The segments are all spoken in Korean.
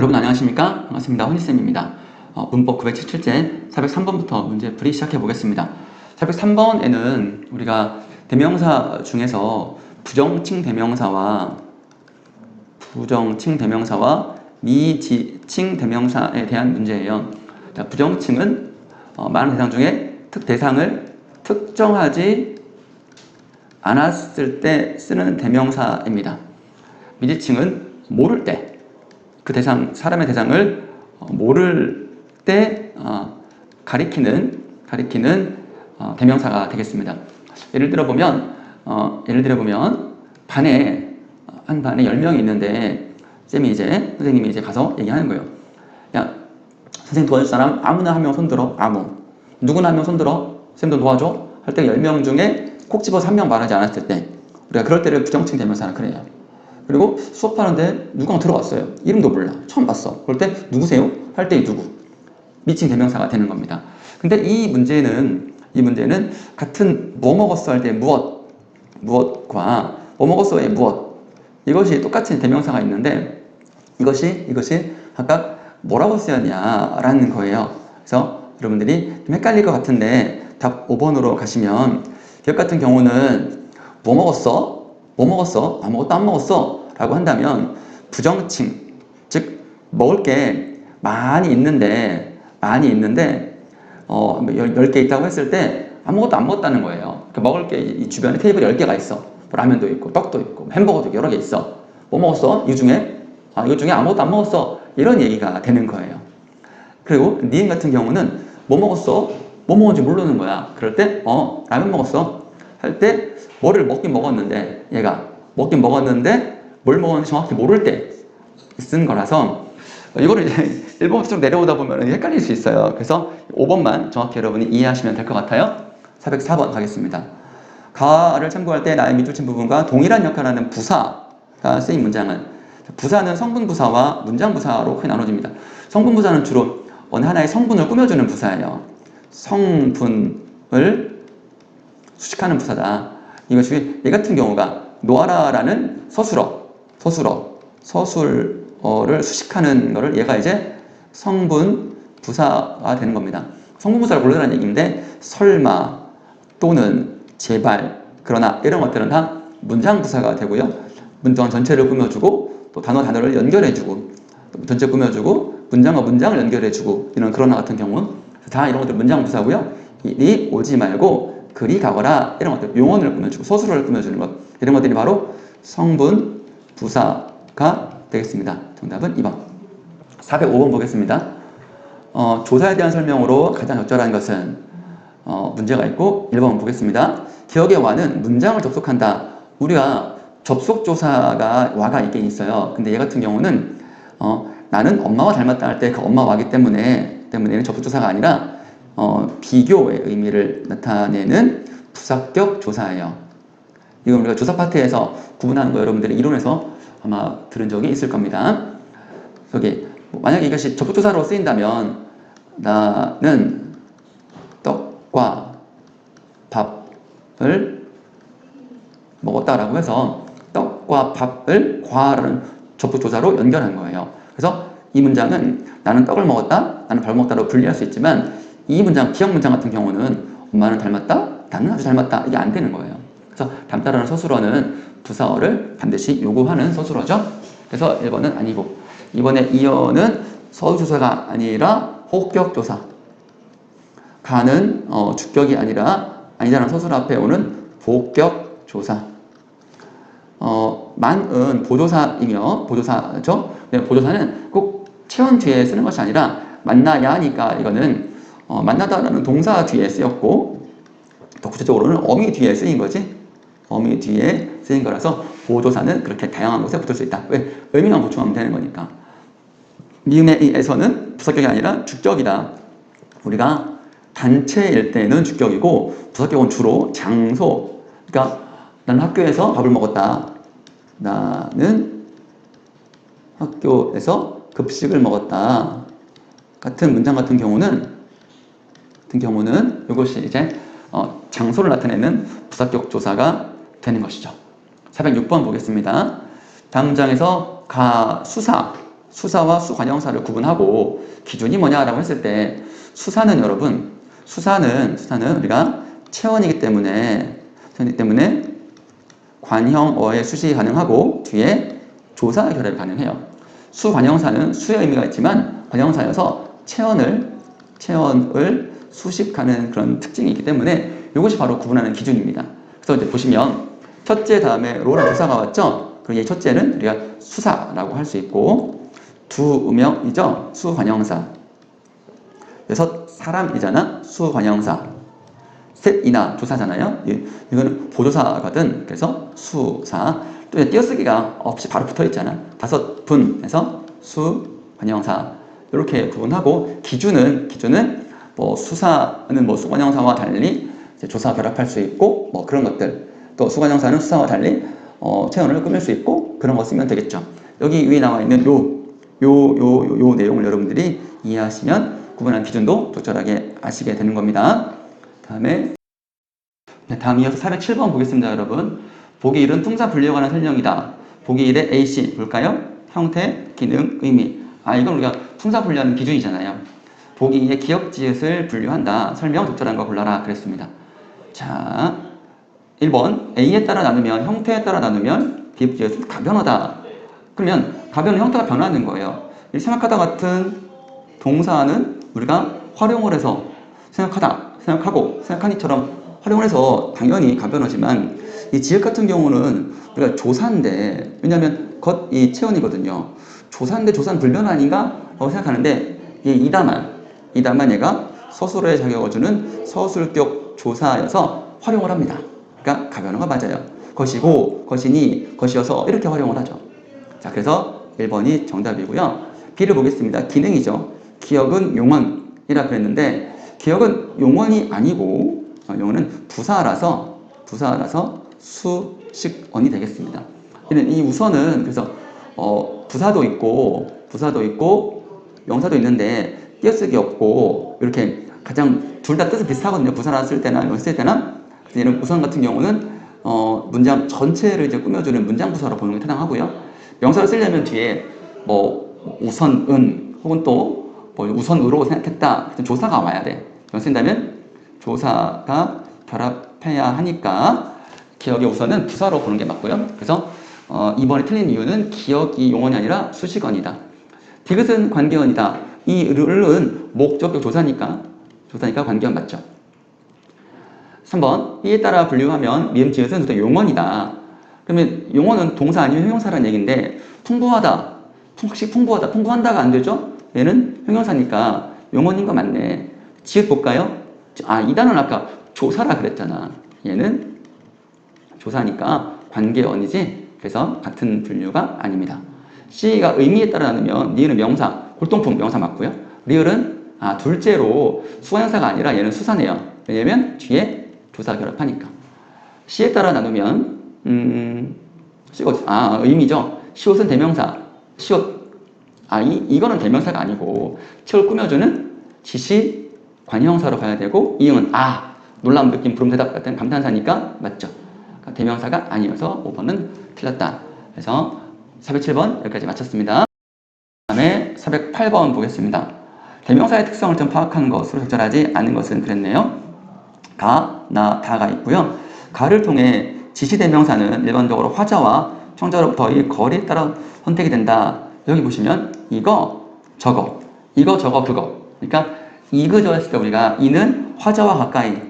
여러분 안녕하십니까? 반갑습니다. 허니쌤입니다. 문법 977제 403번부터 문제 풀이 시작해 보겠습니다. 403번에는 우리가 대명사 중에서 부정칭 대명사와 미지칭 대명사에 대한 문제예요. 자, 부정칭은 많은 대상 중에 대상을 특정하지 않았을 때 쓰는 대명사입니다. 미지칭은 모를 때, 그 대상, 사람의 대상을 모를 때 가리키는 대명사가 되겠습니다. 예를 들어 보면 한 반에 10명이 있는데 선생님이 이제 가서 얘기하는 거예요. 야, 선생님 도와줄 사람 아무나 한 명 손들어. 누구나 한 명 손들어. 쌤도 도와줘. 할 때 10명 중에 콕 집어서 한 명 말하지 않았을 때 우리가 그럴 때를 부정칭 대명사라 그래요. 그리고 수업하는데 누가 들어왔어요. 이름도 몰라. 처음 봤어. 그럴 때 누구세요? 할 때 누구? 미칭 대명사가 되는 겁니다. 근데 이 문제는 같은 뭐 먹었어 할 때 무엇과 뭐 먹었어의 무엇, 이것이 똑같은 대명사가 있는데 이것이 각각 뭐라고 쓰였냐라는 거예요. 그래서 여러분들이 좀 헷갈릴 것 같은데 답 5번으로 가시면 기억 같은 경우는 뭐 먹었어? 아무것도 안 먹었어 라고 한다면 부정칭, 즉 먹을 게 많이 있는데 10개 있다고 했을 때 아무것도 안 먹었다는 거예요. 먹을 게 이 주변에 테이블에 10개가 있어. 라면도 있고 떡도 있고 햄버거도 있고 여러 개 있어. 뭐 먹었어? 이거 중에 아무것도 안 먹었어. 이런 얘기가 되는 거예요. 그리고 니은 같은 경우는 뭐 먹었어? 뭐 먹었는지 모르는 거야. 그럴 때 라면 먹었어 할 때 뭐를 먹긴 먹었는데, 얘가 먹긴 먹었는데 뭘 먹었는지 정확히 모를 때 쓴 거라서 이거를 이제 1번부터 좀 내려오다 보면 헷갈릴 수 있어요. 그래서 5번만 정확히 여러분이 이해하시면 될 것 같아요. 404번 가겠습니다. 가를 참고할 때 나의 밑줄친 부분과 동일한 역할을 하는 부사가 쓰인 문장은, 부사는 성분부사와 문장부사로 크게 나눠집니다. 성분부사는 주로 어느 하나의 성분을 꾸며주는 부사예요. 성분을 수식하는 부사다. 이것이 얘 같은 경우가 놓아라라는 서술어를 수식하는 거를 얘가 이제 성분 부사가 되는 겁니다. 성분 부사를 고르라는 얘기인데 설마 또는 제발 그러나 이런 것들은 다 문장 부사가 되고요. 문장 전체를 꾸며주고 또 단어를 연결해주고 전체 꾸며주고 문장과 문장을 연결해주고 이런 그러나 같은 경우 다 이런 것들 문장 부사고요. 이 오지 말고 그리 가거라 이런 것들 용언을 꾸며주고 서술어를 꾸며주는 것, 이런 것들이 바로 성분 부사가 되겠습니다. 정답은 2번. 405번 보겠습니다. 조사에 대한 설명으로 가장 적절한 것은 문제가 있고 1번 보겠습니다. 기억의 와는 문장을 접속한다. 우리가 접속조사가 와가 있긴 있어요. 근데 얘 같은 경우는 나는 엄마와 닮았다 할 때 그 엄마 와기 때문에는 접속조사가 아니라 비교의 의미를 나타내는 부사격 조사예요. 이건 우리가 조사 파트에서 구분하는 거 여러분들이 이론에서 아마 들은 적이 있을 겁니다. 여기 만약에 이것이 접속조사로 쓰인다면 나는 떡과 밥을 먹었다라고 해서 떡과 밥을 과라는 접속조사로 연결한 거예요. 그래서 이 문장은 나는 떡을 먹었다, 나는 밥을 먹었다로 분리할 수 있지만 이 문장, 기억 문장 같은 경우는 엄마는 닮았다, 나는 아주 닮았다, 이게 안 되는 거예요. 그래서 닮다라는 서술어는 부사어를 반드시 요구하는 서술어죠. 그래서 1번은 아니고 2번의 이어는 서술조사가 아니라 호격조사. 가는 주격이 아니다라는 서술 앞에 오는 보격조사. 만은 보조사이며 보조사죠. 보조사는 꼭 체언 뒤에 쓰는 것이 아니라 만나야 하니까 이거는 만나다라는 동사 뒤에 쓰였고 더 구체적으로는 어미 뒤에 쓰인 거지. 어미 뒤에 쓰인 거라서 보조사는 그렇게 다양한 곳에 붙을 수 있다. 왜? 의미만 보충하면 되는 거니까. 미음의 이에서는 부사격이 아니라 주격이다. 우리가 단체일 때는 주격이고 부사격은 주로 장소. 그러니까 나는 학교에서 밥을 먹었다. 나는 학교에서 급식을 먹었다. 같은 문장 같은 경우는 이것이 이제 장소를 나타내는 부사격 조사가 되는 것이죠. 406번 보겠습니다. 다음 문장에서 수사 수사와 수관형사를 구분하고 기준이 뭐냐라고 했을 때 수사는 여러분 수사는 우리가 체언이기 때문에 관형어의 수식이 가능하고 뒤에 조사 결합이 가능해요. 수관형사는 수의 의미가 있지만 관형사여서 체언을 수식하는 그런 특징이 있기 때문에 이것이 바로 구분하는 기준입니다. 그래서 이제 보시면 첫째 다음에 로랑 조사가 왔죠. 그리고 이 첫째는 우리가 수사라고 할 수 있고 두 음형이죠. 수관형사. 그래서 사람이잖아. 수관형사. 셋이나 조사잖아요. 이거는 보조사거든. 그래서 수사. 또 띄어쓰기가 없이 바로 붙어 있잖아. 5분에서 수관형사. 이렇게 구분하고 기준은 뭐 수사는 뭐 수관형사와 달리 이제 조사 결합할 수 있고 뭐 그런 것들. 또 수관형사는 수사와 달리 체언을 꾸밀 수 있고 그런 거 쓰면 되겠죠. 여기 위에 나와 있는 요 내용을 여러분들이 이해하시면 구분한 기준도 적절하게 아시게 되는 겁니다. 다음 이어서 407번 보겠습니다, 여러분. 보기 1은 통사 분류에 관한 설명이다. 보기 1의 A씨 볼까요? 형태, 기능, 의미. 이건 우리가 통사 분류하는 기준이잖아요. 보기 2의 기억, 지읒을 분류한다. 설명 적절한 거 골라라. 그랬습니다. 자, 1번 A에 따라 나누면 형태에 따라 나누면 기억, 지읒은 가변어다. 그러면 가변은 형태가 변하는 거예요. 생각하다 같은 동사는 우리가 활용을 해서 생각하고 생각하니처럼 활용을 해서 당연히 가변어지만 이 지읒 같은 경우는 우리가 조사인데 왜냐하면 이 체언이거든요. 조사인데 조사는 불변 아닌가? 라고 생각하는데 이 이다만 얘가 서술어의 자격을 주는 서술격 조사여서 활용을 합니다. 그러니까 가변어가 맞아요. 것이고, 것이니, 것이어서 이렇게 활용을 하죠. 자, 그래서 1번이 정답이고요. B를 보겠습니다. 기능이죠. 기억은 용언이라 그랬는데 기억은 용언이 아니고 용언은 부사라서 수식언이 되겠습니다. 이 우선은 그래서 부사도 있고 명사도 있는데 띄어쓰기 없고 이렇게 가장 둘 다 뜻은 비슷하거든요. 부사라 쓸 때나 이런 쓸 때나 이런 우선 같은 경우는 문장 전체를 이제 꾸며주는 문장 부사로 보는 게 타당하고요. 명사를 쓰려면 뒤에 뭐 우선은 혹은 또 뭐 우선으로 생각했다 조사가 와야 돼. 이걸 쓴다면 조사가 결합해야 하니까 기억의 우선은 부사로 보는 게 맞고요. 그래서 2번이 틀린 이유는 기억이 용언이 아니라 수식언이다. 디귿은 관계언이다. 이 을은 목적격 조사니까 관계언 맞죠. 3번 B에 따라 분류하면 미음 지읒은 보통 용언이다. 그러면 용언은 동사 아니면 형용사라는 얘기인데 풍부한다가 안 되죠? 얘는 형용사니까 용언인 거 맞네. 지읒 볼까요? 이 단어는 아까 조사라 그랬잖아. 얘는 조사니까 관계언이지. 그래서 같은 분류가 아닙니다. C가 의미에 따라 나누면 니은은 명사, 골동품 명사 맞고요. 리을은 둘째로 수관형사가 아니라 얘는 수사네요. 왜냐면 뒤에 조사 결합하니까. C에 따라 나누면 의미죠. 시옷은 대명사. 시옷. 이거는 대명사가 아니고 시옷을 꾸며주는 지시 관형사로 가야 되고 이응은 놀라운 느낌 부름 대답 같은 감탄사니까 맞죠. 그러니까 대명사가 아니어서 5번은 틀렸다. 그래서 407번 여기까지 마쳤습니다. 다음에 408번 보겠습니다. 대명사의 특성을 좀 파악한 것으로 적절하지 않은 것은 그랬네요. 다가 있고요. 가를 통해 지시대명사는 일반적으로 화자와 청자로부터 이 거리에 따라 선택이 된다. 여기 보시면 이거, 저거, 그거. 그러니까 이그저 했을 때 우리가 이는 화자와 가까이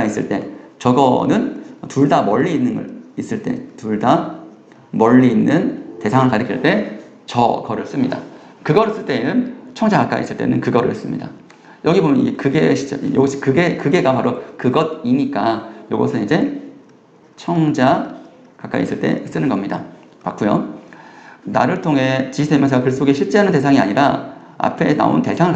있을 때, 저거는 둘 다 멀리 있는 대상을 가리킬 때 저거를 씁니다. 그거를 쓸 때는 청자 가까이 있을 때는 그거를 씁니다. 여기 보면 이 그게가 바로 그것이니까 이것은 이제 청자 가까이 있을 때 쓰는 겁니다. 맞고요. 나를 통해 지시대명사가 글 속에 실제하는 대상이 아니라 앞에 나온 대상을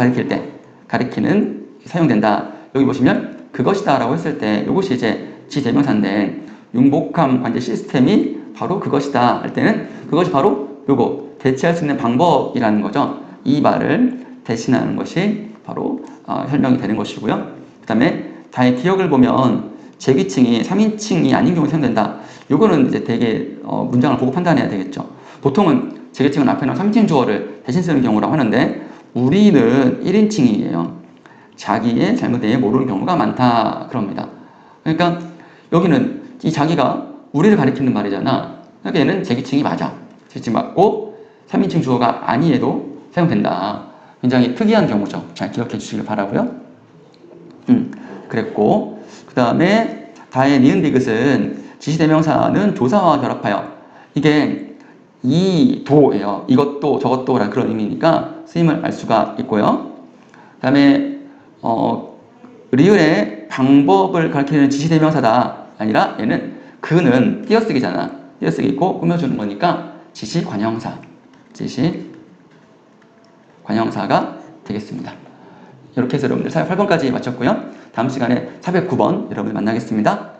가리키는 사용된다. 여기 보시면 그것이다 라고 했을 때 이것이 이제 지시대명사인데 융복함 관계 시스템이 바로 그것이다 할 때는 그것이 바로 요거 대체할 수 있는 방법이라는 거죠. 이 말을 대신하는 것이 바로 설명이 되는 것이고요. 그 다음에 다의 기억을 보면 제기칭이 3인칭이 아닌 경우에 사용된다. 요거는 이제 되게 문장을 보고 판단해야 되겠죠. 보통은 재계칭은 앞에는 3인칭 주어를 대신 쓰는 경우라고 하는데 우리는 1인칭이에요. 자기의 잘못에 대해 모르는 경우가 많다 그럽니다. 그러니까 여기는 이 자기가 우리를 가리키는 말이잖아. 그러니까 얘는 재기칭이 맞아. 재기칭 맞고 3인칭 주어가 아니에도 사용된다. 굉장히 특이한 경우죠. 잘 기억해 주시길 바라고요. 그랬고 그 다음에 다의 니은 디귿은 지시대명사는 조사와 결합하여 이게 이 도예요. 이것도 저것도 라는 그런 의미니까 쓰임을 알 수가 있고요. 그 다음에 리을의 방법을 가리키는 지시대명사다 아니라 얘는 그는 띄어쓰기잖아. 띄어쓰기 있고 꾸며주는 거니까 지시관형사 지시관형사가 되겠습니다. 이렇게 해서 여러분들 408번까지 마쳤고요. 다음 시간에 409번 여러분들 만나겠습니다.